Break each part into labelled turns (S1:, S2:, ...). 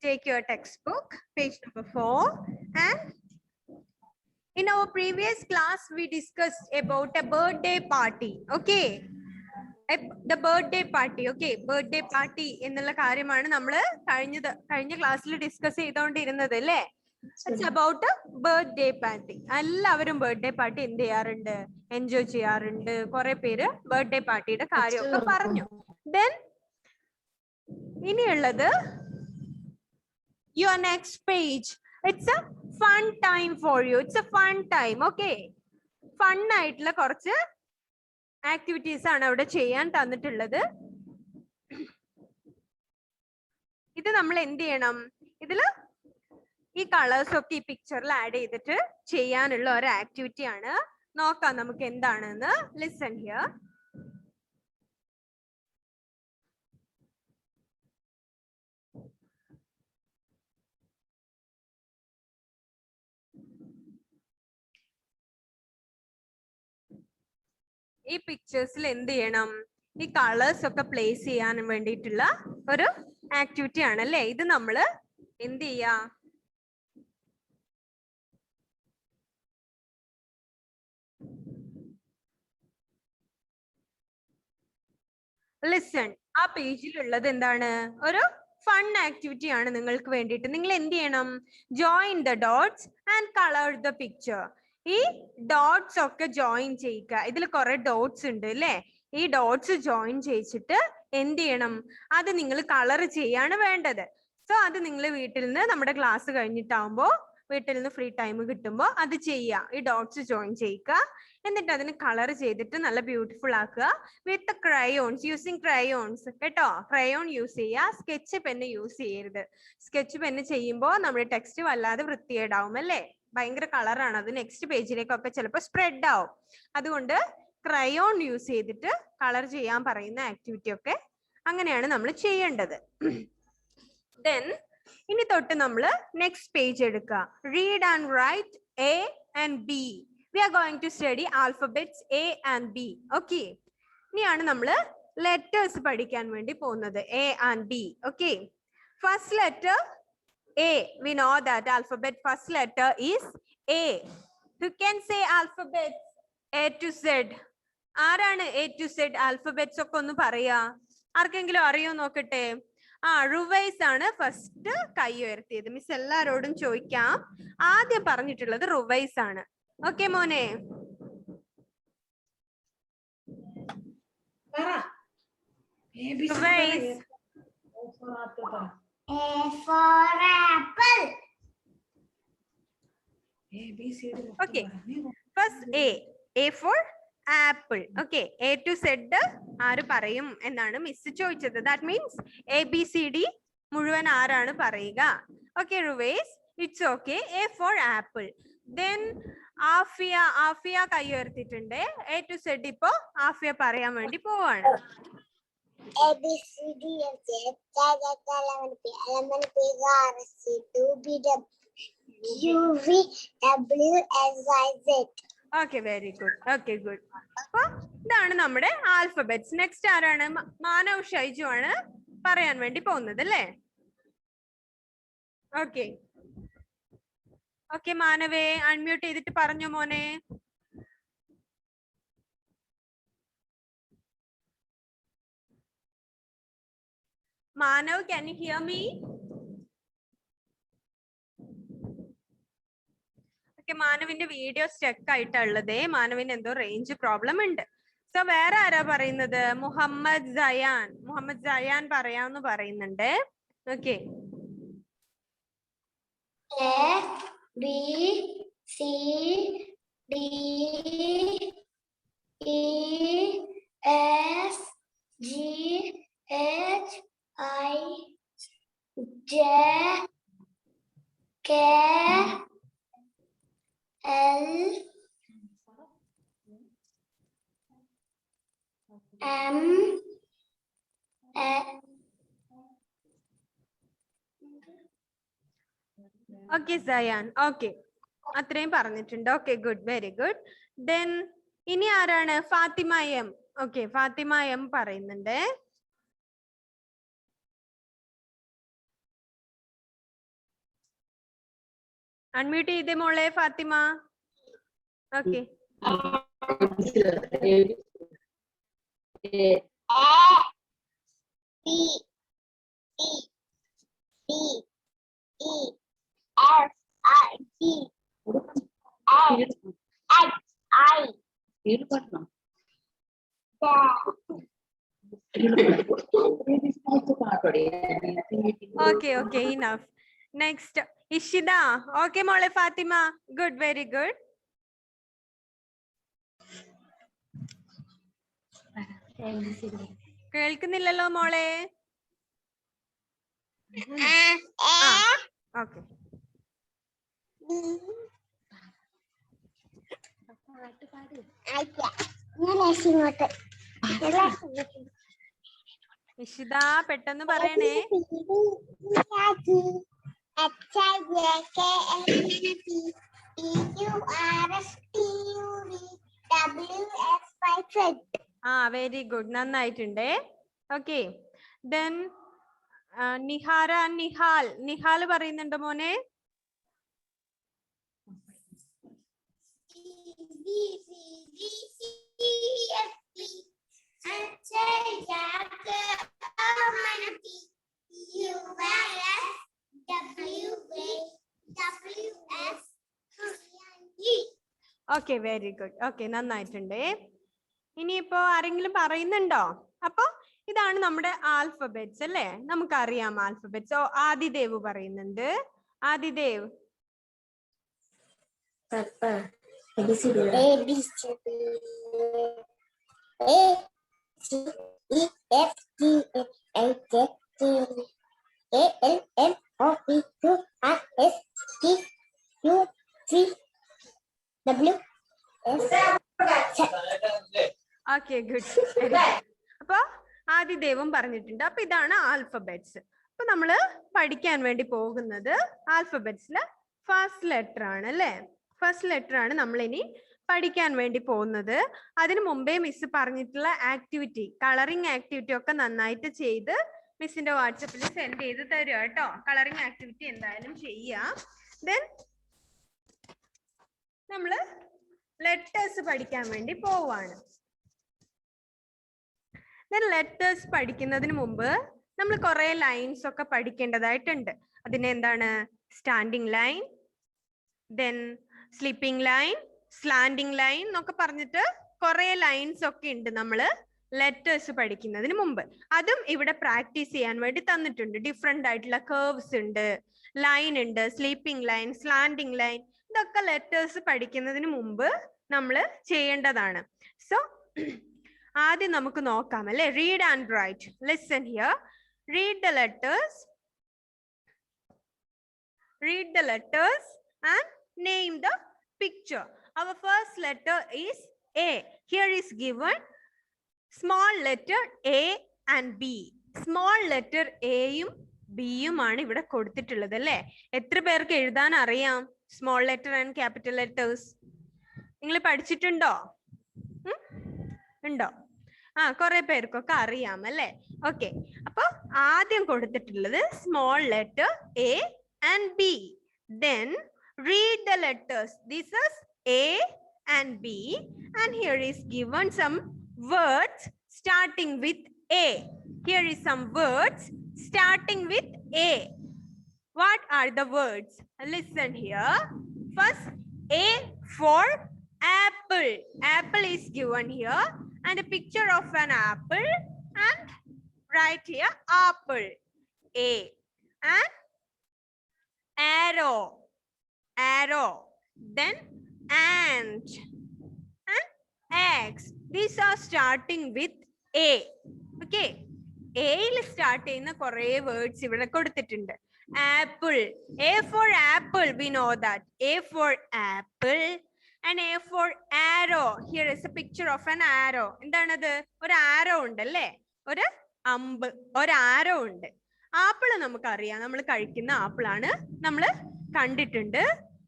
S1: take your textbook, page number 4. And in our previous class, we discussed about a birthday party. Okay. The birthday party. Okay. Birthday party എന്നുള്ള കാര്യമാണ് നമ്മൾ കഴിഞ്ഞ ക്ലാസ്സിൽ discuss ചെയ്തുകൊണ്ടിരുന്നത് അല്ലേ? It's about a birthday party. എല്ലാവരും birthday party എന്ത് ചെയ്യാറുണ്ട്? എൻജോയ് ചെയ്യാറുണ്ട്. കുറെ പേര് ബർത്ത്ഡേ പാർട്ടിയുടെ കാര്യമൊക്കെ പറഞ്ഞു. Then ഇനിയുള്ളത് your next page. It's a fun time for you. It's a fun time. Okay. Fun ആയിട്ടുള്ള കുറച്ച് ആക്ടിവിറ്റീസ് ആണ് അവിടെ ചെയ്യാൻ തന്നിട്ടുള്ളത്. ഇത് നമ്മൾ എന്ത് ചെയ്യണം? ഇതില് ഈ കളേഴ്സ് ഒക്കെ ഈ പിക്ചറിൽ ആഡ് ചെയ്തിട്ട് ചെയ്യാനുള്ള ഒരു ആക്ടിവിറ്റി ആണ്. നോക്കാം നമുക്ക് എന്താണെന്ന്. Listen here. ഈ പിക്ചേഴ്സിൽ എന്ത് ചെയ്യണം? ഈ കളേഴ്സ് ഒക്കെ പ്ലേസ് ചെയ്യാൻ വേണ്ടിയിട്ടുള്ള ഒരു ആക്ടിവിറ്റി ആണ് അല്ലേ? ഇത് നമ്മള് എന്ത് ചെയ്യാ? ലിസൺ. ആ പേജിലുള്ളത് എന്താണ്? ഒരു ഫൺ ആക്ടിവിറ്റി ആണ് നിങ്ങൾക്ക് വേണ്ടിയിട്ട്. നിങ്ങൾ എന്ത് ചെയ്യണം? Join the dots and colour the picture. ഈ ഡോട്ട്സ് ഒക്കെ ജോയിൻ ചെയ്യുക. ഇതിൽ കുറെ ഡോട്ട്സ് ഉണ്ട് അല്ലേ? ഈ ഡോട്ട്സ് ജോയിൻ ചെയ്യിച്ചിട്ട് എന്ത് ചെയ്യണം? അത് നിങ്ങൾ കളർ ചെയ്യാണ് വേണ്ടത്. സോ അത് നിങ്ങൾ വീട്ടിൽ നിന്ന് നമ്മുടെ ക്ലാസ് കഴിഞ്ഞിട്ടാവുമ്പോ വീട്ടിൽ നിന്ന് ഫ്രീ ടൈം കിട്ടുമ്പോൾ അത് ചെയ്യുക. ഈ ഡോട്ട്സ് ജോയിൻ ചെയ്യുക. എന്നിട്ട് അതിന് കളർ ചെയ്തിട്ട് നല്ല ബ്യൂട്ടിഫുൾ ആക്കുക. വിത്ത് ക്രയോൺസ്, യൂസിങ് ക്രയോൺസ് കേട്ടോ. ക്രയോൺ യൂസ് ചെയ്യുക. സ്കെച്ച് പെന്ന് യൂസ് ചെയ്യരുത്. സ്കെച്ച് പെന്ന് ചെയ്യുമ്പോൾ നമ്മുടെ ടെക്സ്റ്റ് വല്ലാതെ വൃത്തികേടാവും അല്ലേ? ഭയങ്കര കളറാണ്. അത് നെക്സ്റ്റ് പേജിലേക്കൊക്കെ ചിലപ്പോൾ സ്പ്രെഡ് ആവും. അതുകൊണ്ട് ക്രയോൺ യൂസ് ചെയ്തിട്ട് കളർ ചെയ്യാൻ പറയുന്ന ആക്ടിവിറ്റി ഒക്കെ അങ്ങനെയാണ് നമ്മൾ ചെയ്യേണ്ടത്. ദെൻ ഇനി തൊട്ട് നമ്മൾ നെക്സ്റ്റ് പേജ് എടുക്കുക. Read and write a and B. We are going to study alphabets A and B. Okay. ഇനിയാണ് നമ്മൾ ലെറ്റേഴ്സ് പഠിക്കാൻ വേണ്ടി പോകുന്നത്. A and B. Okay. First letter A. We know that alphabet first letter is A. Who can say alphabets A to Z? ആരാണ് A to Z alphabets ഒക്കെ ഒന്ന് പറയാ? ആർക്കെങ്കിലും അറിയോ നോക്കട്ടെ? റുവൈസ് ആണ് ഫസ്റ്റ് കൈ ഉയർത്തിയത്. മിസ് എല്ലാരോടും ചോദിക്കാം. ആദ്യം പറഞ്ഞിട്ടുള്ളത് റുവൈസ് ആണ്. ഓക്കെ മോനെ? Ruwais.
S2: A for apple.
S1: Okay. First A. A for apple. Okay. A to Z ആര് പറയും എന്നാണ് മിസ് ചോദിച്ചത്. That means ABCD മുഴുവൻ ആരാണ് പറയുക? Okay, Ruwais. It's okay. A for apple. Then Afiya കൈ ഉയർത്തിയിട്ടുണ്ട്. A to Z ഇപ്പോ ആഫിയ പറയാൻ വേണ്ടി പോവാണ്.
S2: A B C D F G H I J K L M N P R S T U V W X Y Z.
S1: Okay, very good. Okay, good. അപ്പൊ ഇതാണ് നമ്മുടെ alphabets. Next ആരാണ്? മാനവ് ഷൈജു ആണ് പറയാൻ വേണ്ടി പോകുന്നത് അല്ലേ? ഓക്കെ. ഓക്കെ മാനവേ, അൺമ്യൂട്ട് ചെയ്തിട്ട് പറഞ്ഞോ മോനെ. Manav, can you hear me? Okay, മാനവിന്റെ വീഡിയോ സ്റ്റക്ക് ആയിട്ടുള്ളതേ. മാനവിന് എന്തോ റേഞ്ച് പ്രോബ്ലം ഉണ്ട്. സോ വേറെ ആരാ പറയുന്നത്? മുഹമ്മദ് സയാൻ. മുഹമ്മദ് സയാൻ പറയാന്ന് പറയുന്നുണ്ട്. Okay.
S2: A B C D E F G H I J K L M N.
S1: Okay Sayan. Okay, അത്രയും പറഞ്ഞിട്ടുണ്ട്. Okay, good, very good. Then ഇനി ആരാണ്? Fathima M. Okay, Fathima M പറയുന്നുണ്ട്. അൺമ്യൂട്ട് ചെയ്തേ മോളെ Fathima. Okay. Okay, okay, enough. Next, Ishida. Okay, മോളെ Fathima. Good, very good. കേൾക്കുന്നില്ലല്ലോ മോളെ. ഓക്കെ. ഇഷിത പെട്ടെന്ന് പറയണേ. വെരി ഗുഡ്, നന്നായിട്ടുണ്ടേ. Okay, then Nihara Nihal. നിഹാൽ പറയുന്നുണ്ടോ മോനെ? Okay, very good. ഓക്കെ, നന്നായിട്ടുണ്ടേ. ഇനിയിപ്പോ ആരെങ്കിലും പറയുന്നുണ്ടോ? അപ്പൊ ഇതാണ് നമ്മുടെ ആൽഫബറ്റ്സ് അല്ലേ? നമുക്കറിയാം ആൽഫബറ്റ്സ്. ഓ, ആദിദേവ് പറയുന്നുണ്ട്. ആദിദേവ്. Okay, good. അപ്പൊ ആദിദേവും പറഞ്ഞിട്ടുണ്ട്. അപ്പൊ ഇതാണ് ആൽഫബറ്റ്സ്. അപ്പൊ നമ്മള് പഠിക്കാൻ വേണ്ടി പോകുന്നത് ആൽഫബറ്റ്സിലെ ഫസ്റ്റ് ലെറ്റർ ആണ് അല്ലേ? ഫസ്റ്റ് ലെറ്റർ ആണ് നമ്മൾ ഇനി പഠിക്കാൻ വേണ്ടി പോകുന്നത്. അതിനു മുമ്പേ മിസ് പറഞ്ഞിട്ടുള്ള ആക്ടിവിറ്റി, കളറിംഗ് ആക്ടിവിറ്റി ഒക്കെ നന്നായിട്ട് ചെയ്ത് മിസ്സിന്റെ വാട്സപ്പിൽ സെൻഡ് ചെയ്ത് തരുക കേട്ടോ. കളറിംഗ് ആക്ടിവിറ്റി എന്തായാലും ചെയ്യാം. ദെൻ നമ്മള് ലെറ്റേഴ്സ് പഠിക്കാൻ വേണ്ടി പോവാണ്. ദെൻ ലെറ്റേഴ്സ് പഠിക്കുന്നതിന് മുമ്പ് നമ്മൾ കുറെ ലൈൻസ് ഒക്കെ പഠിക്കേണ്ടതായിട്ടുണ്ട്. അതിനെന്താണ്? Standing line, then sleeping line, slanting line എന്നൊക്കെ പറഞ്ഞിട്ട് കുറെ ലൈൻസ് ഒക്കെ ഉണ്ട് നമ്മള് ലെറ്റേഴ്സ് പഠിക്കുന്നതിന് മുമ്പ്. അതും ഇവിടെ പ്രാക്ടീസ് ചെയ്യാൻ വേണ്ടി തന്നിട്ടുണ്ട്. ഡിഫറെന്റ് ആയിട്ടുള്ള കർവ്സ് ഉണ്ട്, ലൈൻ ഉണ്ട്, സ്ലീപ്പിംഗ് ലൈൻ, സ്ലാൻഡിംഗ് ലൈൻ. ഇതൊക്കെ ലെറ്റേഴ്സ് പഠിക്കുന്നതിന് മുമ്പ് നമ്മൾ ചെയ്യേണ്ടതാണ്. സോ ആദ്യം നമുക്ക് നോക്കാം അല്ലെ? Read and write. Listen here. Read the letters. Read the letters and name the picture. Our first letter is A. Here is given small letter A and B. Small letter A യും B യും ആണ് ഇവിടെ കൊടുത്തിട്ടുള്ളത് അല്ലേ? എത്ര പേർക്ക് എഴുതാൻ അറിയാം small letter and capital letters? നിങ്ങൾ പഠിച്ചിട്ടുണ്ടോ? ഉണ്ടോ? കുറെ പേർക്കൊക്കെ അറിയാം അല്ലേ? ഓക്കെ, അപ്പൊ ആദ്യം കൊടുത്തിട്ടുള്ളത് small letter A and B. Then read the letters. This is A and B, and here is given some words starting with A. Here is some words starting with A. What are the words? Listen here. First, A for apple. Apple is given here and a picture of an apple, and right here apple. A. And arrow, arrow, then ant and eggs. These are starting with A. Okay, A il start ചെയ്യുന്ന കുറേ words ഇവിടെ കൊടുത്തിട്ടുണ്ട്. Apple, A for apple, we know that. A for apple and A for arrow. Here is a picture of an arrow. എന്താണത്? ഒരു arrow ഉണ്ടല്ലേ? ഒരു അമ്പ്, ഒരു arrow ഉണ്ട്. ആപ്പിള് നമുക്കറിയാം, നമ്മൾ കഴിക്കുന്ന ആപ്പിളാണ്, നമ്മൾ കണ്ടിട്ടുണ്ട്.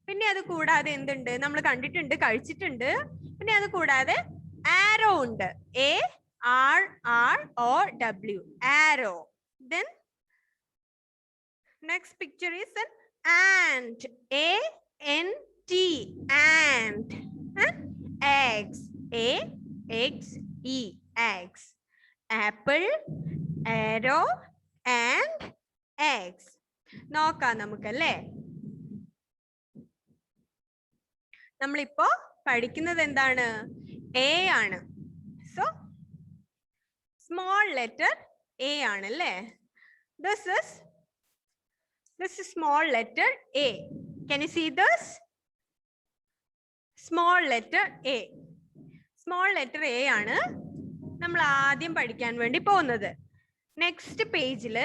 S1: പിന്നെ അത് കൂടാതെ എന്തുണ്ട്? നമ്മൾ കണ്ടിട്ടുണ്ട്, കഴിച്ചിട്ടുണ്ട്. പിന്നെ അത് കൂടാതെ ആരോ ഉണ്ട്. ARROW, arrow. Then next picture is an ant. ANT, ant. Eggs, AXE, eggs. Apple, arrow, and eggs. നോക്കാം നമുക്കല്ലേ. നമ്മളിപ്പോ പഠിക്കുന്നത് എന്താണ്? A ആണ്. So small letter A ആണല്ലേ. This is small letter A. Can you see this? Small letter A. Small letter A ആണ് നമ്മൾ ആദ്യം പഠിക്കാൻ വേണ്ടി പോകുന്നത്. നെക്സ്റ്റ് പേജില്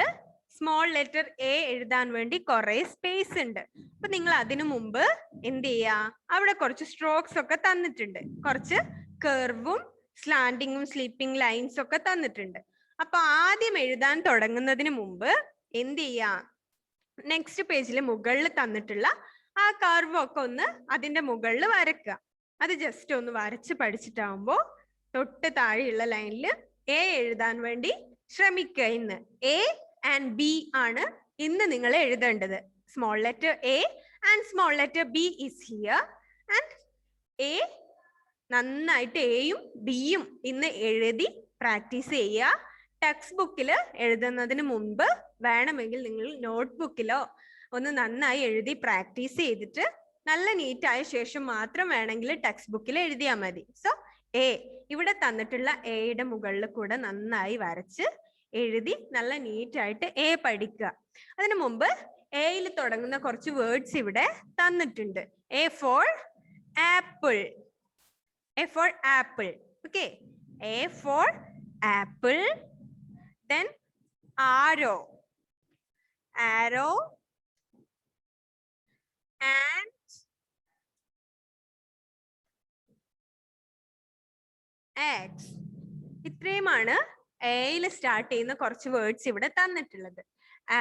S1: സ്മോൾ ലെറ്റർ എ എഴുതാൻ വേണ്ടി കുറെ സ്പേസ് ഉണ്ട്. അപ്പൊ നിങ്ങൾ അതിനു മുമ്പ് എന്ത് ചെയ്യാ, അവിടെ കുറച്ച് സ്ട്രോക്സ് ഒക്കെ തന്നിട്ടുണ്ട്, കുറച്ച് കർവും സ്ലാൻഡിങ്ങും സ്ലീപ്പിംഗ് ലൈൻസ് ഒക്കെ തന്നിട്ടുണ്ട്. അപ്പൊ ആദ്യം എഴുതാൻ തുടങ്ങുന്നതിന് മുമ്പ് എന്ത് ചെയ്യാ, നെക്സ്റ്റ് പേജിൽ മുകളിൽ തന്നിട്ടുള്ള ആ കർവ് ഒക്കെ ഒന്ന് അതിന്റെ മുകളിൽ വരക്കുക. അത് ജസ്റ്റ് ഒന്ന് വരച്ച് പഠിച്ചിട്ടാവുമ്പോ തൊട്ട് താഴെയുള്ള ലൈനിൽ എ എഴുതാൻ വേണ്ടി ശ്രമിക്കുക. ഇന്ന് എ ആൻഡ് ബി ആണ് ഇന്ന് നിങ്ങൾ എഴുതേണ്ടത്. Small letter A and small letter B is here. And A നന്നായിട്ട് എയും ബിയും ഇന്ന് എഴുതി പ്രാക്ടീസ് ചെയ്യുക. ടെക്സ്റ്റ് ബുക്കിൽ എഴുതുന്നതിന് മുമ്പ് വേണമെങ്കിൽ നിങ്ങൾ നോട്ട്ബുക്കിലോ ഒന്ന് നന്നായി എഴുതി പ്രാക്ടീസ് ചെയ്തിട്ട് നല്ല നീറ്റ് ആയ ശേഷം മാത്രം വേണമെങ്കിൽ ടെക്സ്റ്റ് ബുക്കിൽ എഴുതിയാൽ മതി. സോ എ ഇവിടെ തന്നിട്ടുള്ള എയുടെ മുകളിൽ കൂടെ നന്നായി വരച്ച് എഴുതി നല്ല നീറ്റ് ആയിട്ട് എ പഠിക്കുക. അതിനു മുമ്പ് എയിൽ തുടങ്ങുന്ന കുറച്ച് വേർഡ്സ് ഇവിടെ തന്നിട്ടുണ്ട്. A for apple. A for apple. Okay, A for apple. Then arrow. Arrow. And eggs. ഇത്രയുമാണ് എയിൽ സ്റ്റാർട്ട് ചെയ്യുന്ന കുറച്ച് വേർഡ്സ് ഇവിടെ തന്നിട്ടുള്ളത്.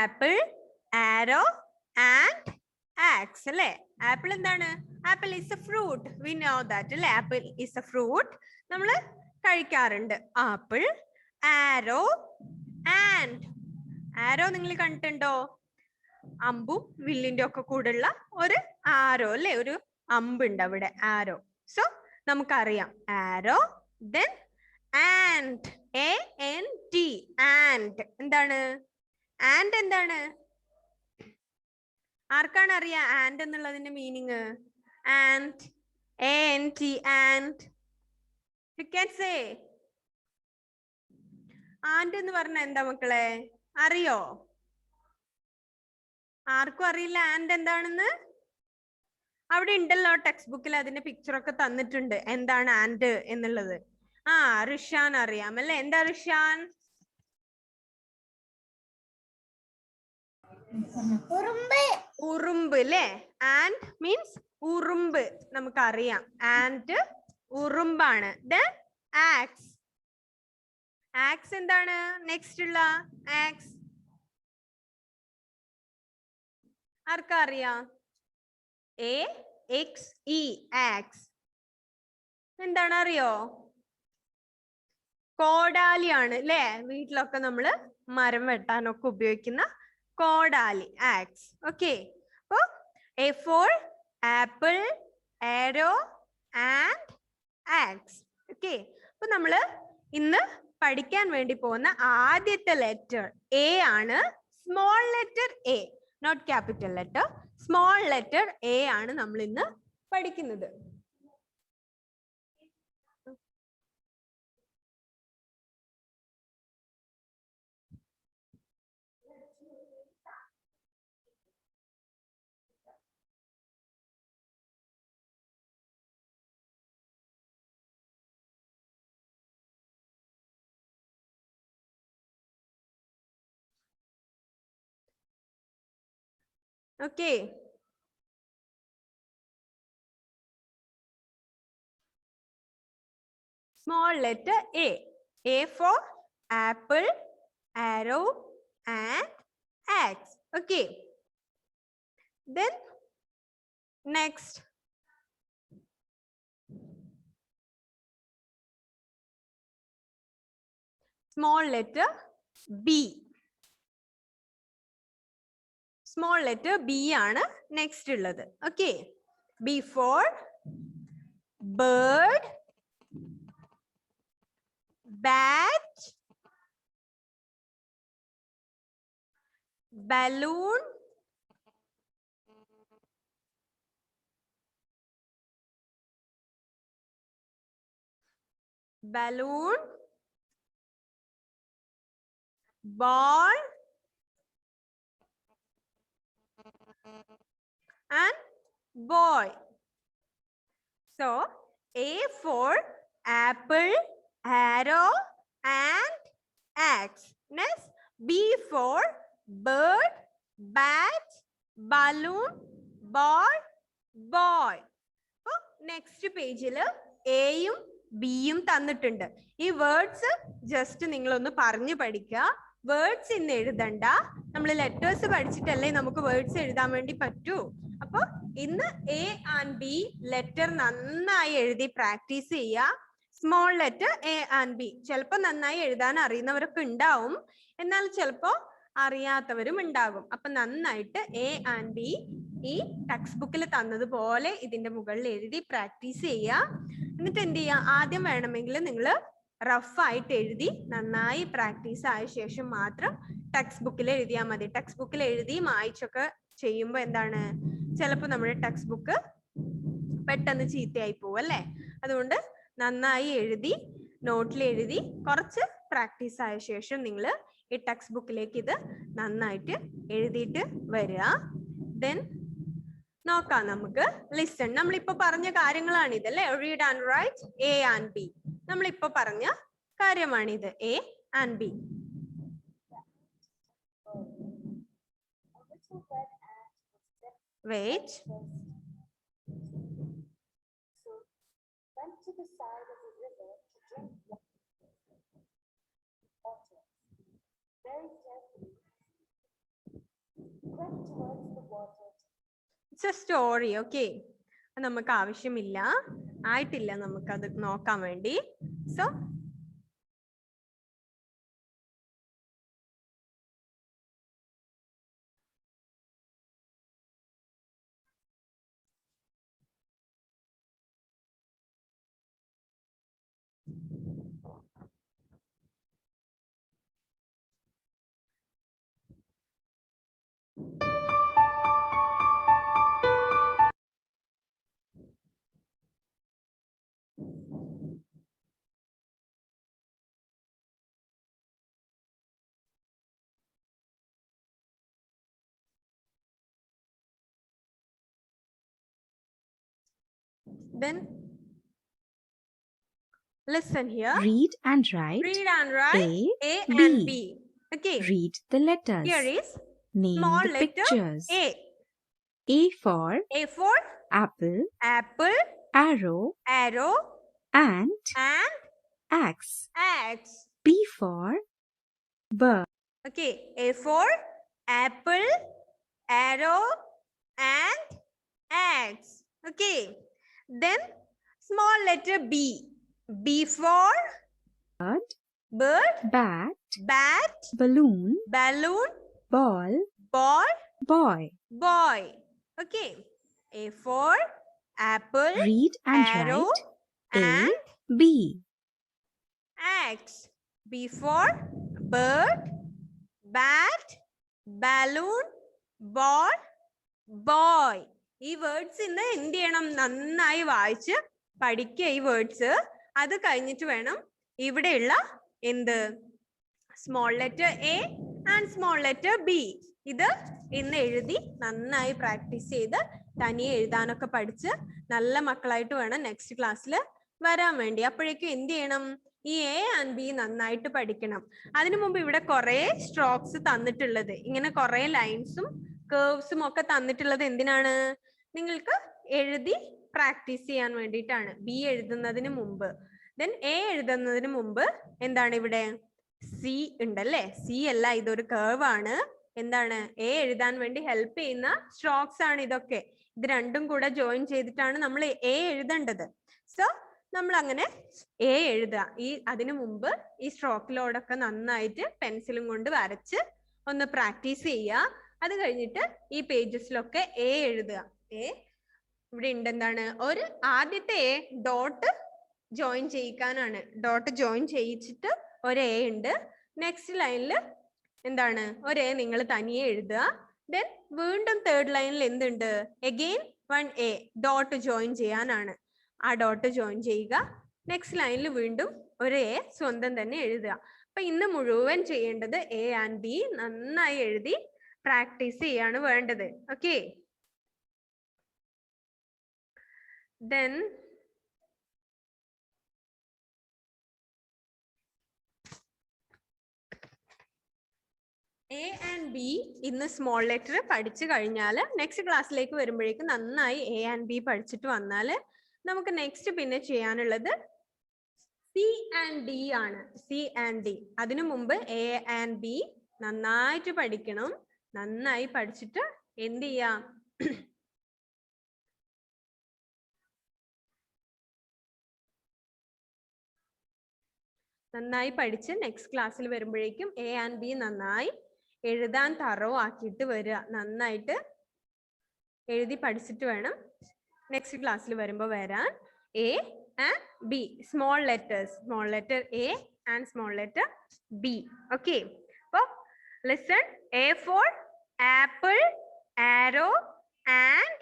S1: ആപ്പിൾ, ആരോ ആൻഡ് ആക്സ് അല്ലേ. ആപ്പിൾ എന്താണ്? Apple is A fruit. We know that അല്ലേ. ആപ്പിൾ ഈസ് എ ഫ്രൂട്ട്, നമ്മൾ കഴിക്കാറുണ്ട്. Apple, arrow and. ആരോ നിങ്ങൾ കണ്ടിട്ടുണ്ടോ? അമ്പും വില്ലിന്റെ ഒക്കെ കൂടെയുള്ള ഒരു ആരോ അല്ലെ, ഒരു അമ്പുണ്ട് അവിടെ, ആരോ. സോ നമുക്കറിയാം arrow. Then ant, ANT, ant. എന്താണ് ആൻഡ്? എന്താണ്? ആർക്കാണ് അറിയാം ആൻഡ് എന്നുള്ളതിന്റെ meaning? Ant, ANT, ant. You can say. Ant എന്ന് പറഞ്ഞ എന്താ മക്കളെ, അറിയോ? ആർക്കും അറിയില്ല ആൻഡ് എന്താണെന്ന്? അവിടെ ഉണ്ടല്ലോ ടെക്സ്റ്റ് ബുക്കിൽ അതിന്റെ പിക്ചർ ഒക്കെ തന്നിട്ടുണ്ട് എന്താണ് ആൻഡ് എന്നുള്ളത്. ആ, റിഷാൻ അറിയാം അല്ലെ. എന്താ റിഷാൻ? ഉറുമ്പ് അല്ലേ. ആൻഡ് മീൻസ് ഉറുമ്പ്, നമുക്കറിയാം ആൻഡ് ഉറുമ്പാണ്. Then axe. ആക്സ് എന്താണ്? നെക്സ്റ്റ് ഉള്ള ആക്സ് ആർക്കാ അറിയാം? AXE, axe. എന്താണ് അറിയോ? കോടാലിയാണ് അല്ലേ. വീട്ടിലൊക്കെ നമ്മള് മരം വെട്ടാനൊക്കെ ഉപയോഗിക്കുന്ന കോടാലി, ആക്സ്. ഓക്കെ, അപ്പൊ A for apple, arrow and axe. Okay, അപ്പൊ നമ്മള് ഇന്ന് പഠിക്കാൻ വേണ്ടി പോകുന്ന ആദ്യത്തെ ലെറ്റർ എ ആണ്. Small letter a, not capital letter. Small letter a ആണ് നമ്മൾ ഇന്ന് പഠിക്കുന്നത്. Okay. Small letter A. A for apple, arrow and axe. Okay. Then next. Small letter B. Small letter B ആണ് next ഉള്ളത്. Okay. B for bird, bat, balloon, balloon, ball, and boy. So A for apple, arrow, and axe. Next, B for bird, bat, balloon, ball, boy. Next പേജിൽ എയും ബിയും തന്നിട്ടുണ്ട്. ഈ words just നിങ്ങളൊന്ന് പറഞ്ഞു പഠിക്കുക. വേർഡ്സ് ഇന്ന് എഴുതണ്ട. നമ്മൾ ലെറ്റേഴ്സ് പഠിച്ചിട്ടല്ലേ നമുക്ക് വേർഡ്സ് എഴുതാൻ വേണ്ടി പറ്റൂ. അപ്പൊ ഇന്ന് എ ആൻഡ് ബി ലെറ്റർ നന്നായി എഴുതി പ്രാക്ടീസ് ചെയ്യുക. Small letter A and B ചിലപ്പോ നന്നായി എഴുതാൻ അറിയുന്നവരൊക്കെ ഉണ്ടാവും, എന്നാൽ ചിലപ്പോ അറിയാത്തവരും ഉണ്ടാകും. അപ്പൊ നന്നായിട്ട് എ ആൻഡ് ബി ഈ ടെക്സ്റ്റ് ബുക്കിൽ തന്നതുപോലെ ഇതിന്റെ മുകളിൽ എഴുതി പ്രാക്ടീസ് ചെയ്യുക. എന്നിട്ട് എന്ത് ചെയ്യുക, ആദ്യം വേണമെങ്കിൽ നിങ്ങൾ റഫ് ആയിട്ട് എഴുതി നന്നായി പ്രാക്ടീസ് ആയ ശേഷം മാത്രം ടെക്സ്റ്റ് ബുക്കിൽ എഴുതിയാൽ മതി. ടെക്സ്റ്റ് ബുക്കിൽ എഴുതി മായ്ച്ചൊക്കെ ചെയ്യുമ്പോൾ എന്താണ്, ചിലപ്പോൾ നമ്മുടെ ടെക്സ്റ്റ് ബുക്ക് പെട്ടെന്ന് ചീത്തയായി പോകും അല്ലേ. അതുകൊണ്ട് നന്നായി എഴുതി നോട്ടിൽ എഴുതി കുറച്ച് പ്രാക്ടീസ് ആയ ശേഷം നിങ്ങൾ ഈ ടെക്സ്റ്റ് ബുക്കിലേക്ക് ഇത് നന്നായിട്ട് എഴുതിയിട്ട് വരിക. ദെൻ നോക്കാം നമുക്ക്. ലിസൺ, നമ്മളിപ്പോ പറഞ്ഞ കാര്യങ്ങളാണിത് അല്ലേ. Read and write a and B. നമ്മളിപ്പോ പറഞ്ഞ കാര്യമാണിത്, A and B. Wait.
S3: Went to the side of the river to drink water. Very carefully, crept towards the water.
S1: It's a story, okay. നമുക്ക് ആവശ്യമില്ല, ആയിട്ടില്ല നമുക്കത് നോക്കാൻ വേണ്ടി. So then listen here.
S4: Read and write.
S1: Read and write A
S4: B.
S1: and B. Okay.
S4: Read the letters.
S1: Here is
S4: Name
S1: small
S4: the
S1: letter
S4: pictures.
S1: A.
S4: A for
S1: A for
S4: apple,
S1: apple,
S4: arrow,
S1: arrow,
S4: ant,
S1: and
S4: axe.
S1: axe.
S4: B for bird.
S1: Okay. A for apple, arrow, and axe. Okay. Then small letter B. B for
S4: Bird,
S1: bird,
S4: bat,
S1: bat,
S4: balloon,
S1: balloon,
S4: ball,
S1: ball,
S4: boy.
S1: boy. Okay. A for apple,
S4: Read and
S1: arrow,
S4: write. A,
S1: and
S4: B.
S1: axe. B for bird, bat, balloon, ball, boy. ഈ words ഇന്ന് എന്ത് ചെയ്യണം, നന്നായി വായിച്ച് പഠിക്കുക ഈ words. അത് കഴിഞ്ഞിട്ട് വേണം ഇവിടെയുള്ള എന്ത് small letter A and small letter B ഇത് ഇന്ന് എഴുതി നന്നായി പ്രാക്ടീസ് ചെയ്ത് തനിയെ എഴുതാനൊക്കെ പഠിച്ച് നല്ല മക്കളായിട്ട് വേണം നെക്സ്റ്റ് ക്ലാസ്സിൽ വരാൻ വേണ്ടി. അപ്പോഴേക്കും എന്ത് ചെയ്യണം, ഈ എ ആൻഡ് ബി നന്നായിട്ട് പഠിക്കണം. അതിനു മുമ്പ് ഇവിടെ കുറെ സ്ട്രോക്സ് തന്നിട്ടുള്ളത്, ഇങ്ങനെ കുറെ ലൈൻസും കേർവ്സും ഒക്കെ തന്നിട്ടുള്ളത് എന്തിനാണ്, നിങ്ങൾക്ക് എഴുതി പ്രാക്ടീസ് ചെയ്യാൻ വേണ്ടിയിട്ടാണ്. ബി എഴുതുന്നതിന് മുമ്പ്, ദെൻ എ എഴുതുന്നതിന് മുമ്പ് എന്താണ് ഇവിടെ സി ഉണ്ടല്ലേ. സി അല്ല, ഇതൊരു കേർവ് ആണ്. എന്താണ്, എ എഴുതാൻ വേണ്ടി ഹെൽപ്പ് ചെയ്യുന്ന സ്ട്രോക്സ് ആണ് ഇതൊക്കെ. ഇത് രണ്ടും കൂടെ ജോയിൻ ചെയ്തിട്ടാണ് നമ്മൾ എ എഴുതേണ്ടത്. സോ നമ്മൾ അങ്ങനെ എ എഴുതുക. അതിനു മുമ്പ് ഈ സ്ട്രോക്കിലോടൊക്കെ നന്നായിട്ട് പെൻസിലും കൊണ്ട് വരച്ച് ഒന്ന് പ്രാക്ടീസ് ചെയ്യുക. അത് കഴിഞ്ഞിട്ട് ഈ പേജസിലൊക്കെ എ എഴുതുക. എ ഇവിടെ ഉണ്ട് എന്താണ് ഒരു ആദ്യത്തെ എ ഡോട്ട് ജോയിൻ ചെയ്യിക്കാനാണ്. ഡോട്ട് ജോയിൻ ചെയ്യിച്ചിട്ട് ഒരു എ ഉണ്ട്. നെക്സ്റ്റ് ലൈനിൽ എന്താണ് ഒരു എ നിങ്ങൾ തനിയെ എഴുതുക. ദെൻ വീണ്ടും തേർഡ് ലൈനിൽ എന്തുണ്ട്? Again one A dot join ചെയ്യാനാണ്. ആ ഡോട്ട് ജോയിൻ ചെയ്യുക. നെക്സ്റ്റ് ലൈനിൽ വീണ്ടും ഒരു എ സ്വന്തം തന്നെ എഴുതുക. അപ്പൊ ഇന്ന് മുഴുവൻ ചെയ്യേണ്ടത് എ ആൻഡ് ബി നന്നായി എഴുതി പ്രാക്ടീസ് ചെയ്യാണ് വേണ്ടത്. Okay, then A and B ഇന്ന് സ്മോൾ ലെറ്റർ പഠിച്ചു കഴിഞ്ഞാൽ നെക്സ്റ്റ് ക്ലാസ്സിലേക്ക് വരുമ്പോഴേക്കും നന്നായി എ ആൻഡ് ബി പഠിച്ചിട്ട് വന്നാൽ നമുക്ക് നെക്സ്റ്റ് പിന്നെ ചെയ്യാനുള്ളത് സി ആൻഡ് ഡി ആണ്. C and D. അതിനു മുമ്പ് എ ആൻഡ് ബി നന്നായിട്ട് പഠിക്കണം. നന്നായി പഠിച്ചിട്ട് എന്ത് ചെയ്യാം? നന്നായി പഠിച്ച് നെക്സ്റ്റ് ക്ലാസ്സിൽ വരുമ്പോഴേക്കും എ ആൻഡ് ബി നന്നായി എഴുതാൻ തറോ ആക്കിയിട്ട് വരിക. നന്നായിട്ട് എഴുതി പഠിച്ചിട്ട് വേണം നെക്സ്റ്റ് ക്ലാസ്സിൽ വരുമ്പോൾ വരാൻ. A and B small letters, small letter A and small letter B. Okay, അപ്പോൾ listen. A for apple, arrow and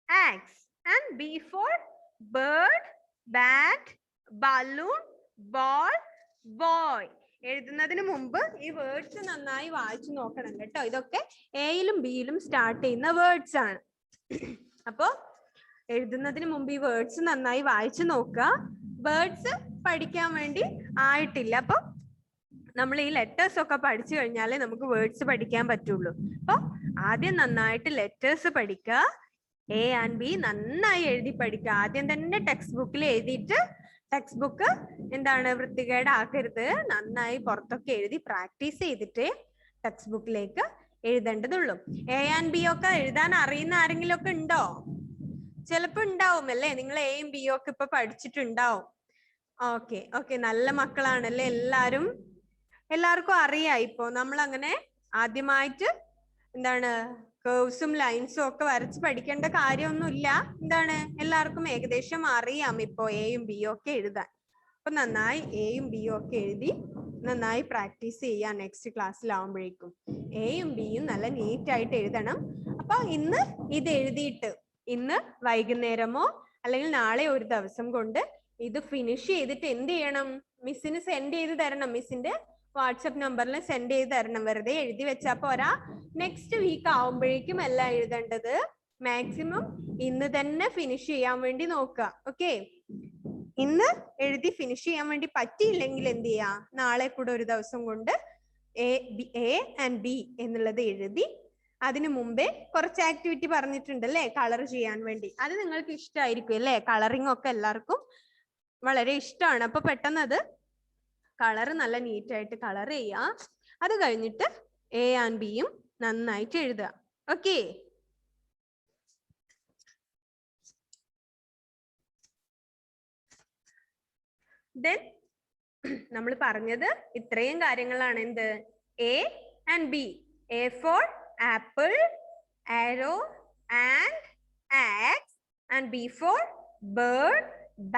S1: axe. And B for bird, bat, balloon, ball, boy. എഴുതുന്നതിന് മുമ്പ് ഈ വേർഡ്സ് നന്നായി വായിച്ചു നോക്കണം കേട്ടോ. ഇതൊക്കെ എയിലും ബിയിലും സ്റ്റാർട്ട് ചെയ്യുന്ന വേർഡ്സ് ആണ്. അപ്പോ എഴുതുന്നതിന് മുമ്പ് ഈ വേർഡ്സ് നന്നായി വായിച്ചു നോക്കുക. വേർഡ്സ് പഠിക്കാൻ വേണ്ടി ആയിട്ടില്ല. അപ്പൊ നമ്മൾ ഈ ലെറ്റേഴ്സ് ഒക്കെ പഠിച്ചു കഴിഞ്ഞാലേ നമുക്ക് വേർഡ്സ് പഠിക്കാൻ പറ്റുള്ളൂ. അപ്പൊ ആദ്യം നന്നായിട്ട് ലെറ്റേഴ്സ് പഠിക്കുക. എ ആൻഡ് ബി നന്നായി എഴുതി പഠിക്കുക. ആദ്യം തന്നെ ടെക്സ്റ്റ് ബുക്കിൽ എഴുതിയിട്ട് ടെക്സ്റ്റ് ബുക്ക് എന്താണ് വൃത്തികേടാക്കരുത്. നന്നായി പുറത്തൊക്കെ എഴുതി പ്രാക്ടീസ് ചെയ്തിട്ടേ ടെക്സ്റ്റ് ബുക്കിലേക്ക് എഴുതേണ്ടതുള്ളൂ. എ ആൻഡ് ബി ഒക്കെ എഴുതാൻ അറിയുന്ന ആരെങ്കിലും ഒക്കെ ഉണ്ടോ? ചിലപ്പോ ഉണ്ടാവും അല്ലേ. നിങ്ങൾ എയും ബിയും ഒക്കെ ഇപ്പൊ പഠിച്ചിട്ടുണ്ടാവും. ഓക്കെ ഓക്കെ, നല്ല മക്കളാണല്ലേ എല്ലാരും. എല്ലാവർക്കും അറിയാം. ഇപ്പൊ നമ്മൾ അങ്ങനെ ആദ്യമായിട്ട് എന്താണ് കേർവ്സും ലൈൻസും ഒക്കെ വരച്ച് പഠിക്കേണ്ട കാര്യമൊന്നുമില്ല. എന്താണ് എല്ലാവർക്കും ഏകദേശം അറിയാം ഇപ്പൊ എയും ബിയും ഒക്കെ എഴുതാൻ. അപ്പൊ നന്നായി എയും ബിയും ഒക്കെ എഴുതി നന്നായി പ്രാക്ടീസ് ചെയ്യാം നെക്സ്റ്റ് ക്ലാസ്സിലാവുമ്പോഴേക്കും. എയും ബിയും നല്ല നീറ്റ് ആയിട്ട് എഴുതണം. അപ്പൊ ഇന്ന് ഇത് എഴുതിയിട്ട് ഇന്ന് വൈകുന്നേരമോ അല്ലെങ്കിൽ നാളെ ഒരു ദിവസം കൊണ്ട് ഇത് ഫിനിഷ് ചെയ്തിട്ട് എന്ത് ചെയ്യണം? മിസ്സിന് സെൻഡ് ചെയ്ത് തരണം. മിസ്സിന്റെ വാട്സപ്പ് നമ്പറിൽ സെൻഡ് ചെയ്ത് തരണം. വെറുതെ എഴുതി വെച്ചാ പോരാ. നെക്സ്റ്റ് വീക്ക് ആവുമ്പോഴേക്കും എല്ലാം എഴുതേണ്ടത് മാക്സിമം ഇന്ന് തന്നെ ഫിനിഷ് ചെയ്യാൻ വേണ്ടി നോക്കുക. ഓക്കെ, ഇന്ന് എഴുതി ഫിനിഷ് ചെയ്യാൻ വേണ്ടി പറ്റിയില്ലെങ്കിൽ എന്ത് ചെയ്യാ? നാളെ കൂടെ ഒരു ദിവസം കൊണ്ട് എ ആൻഡ് ബി എന്നുള്ളത് എഴുതി അതിനു മുമ്പേ കുറച്ച് ആക്ടിവിറ്റി പറഞ്ഞിട്ടുണ്ടല്ലേ കളർ ചെയ്യാൻ വേണ്ടി. അത് നിങ്ങൾക്ക് ഇഷ്ടമായിരിക്കും അല്ലേ? കളറിംഗ് ഒക്കെ എല്ലാവർക്കും വളരെ ഇഷ്ടമാണ്. അപ്പൊ പെട്ടെന്ന് അത് കളർ നല്ല നീറ്റായിട്ട് കളർ ചെയ്യുക. അത് കഴിഞ്ഞിട്ട് എ ആൻഡ് ബിയും നന്നായിട്ട് എഴുതുക. ഓക്കെ, ദെൻ നമ്മൾ പറഞ്ഞത് ഇത്രയും കാര്യങ്ങളാണ്. എന്ത്? A and b. A for apple, arrow and axe. And B for bird,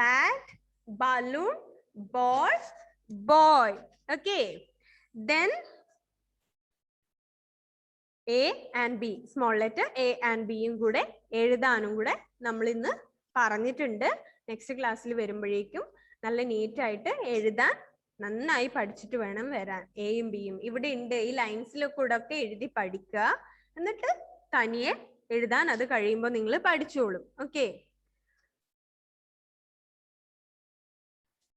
S1: bat, balloon, ball, boy. Okay, then A and B, small letter A and B യും കൂടെ എഴുതാനും കൂടെ നമ്മൾ ഇന്ന് പറഞ്ഞിട്ടുണ്ട്. നെക്സ്റ്റ് ക്ലാസ്സിൽ വരുമ്പോഴേക്കും നല്ല നീറ്റ് ആയിട്ട് എഴുതാൻ നന്നായി പഠിച്ചിട്ട് വേണം വരാൻ. എയും ബിയും ഇവിടെ ഉണ്ട്. ഈ ലൈൻസിലെ കൂടെ ഒക്കെ എഴുതി പഠിക്കുക. എന്നിട്ട് തനിയെ എഴുതാൻ അത് കഴിയുമ്പോൾ നിങ്ങൾ പഠിച്ചോളും. ഓക്കെ.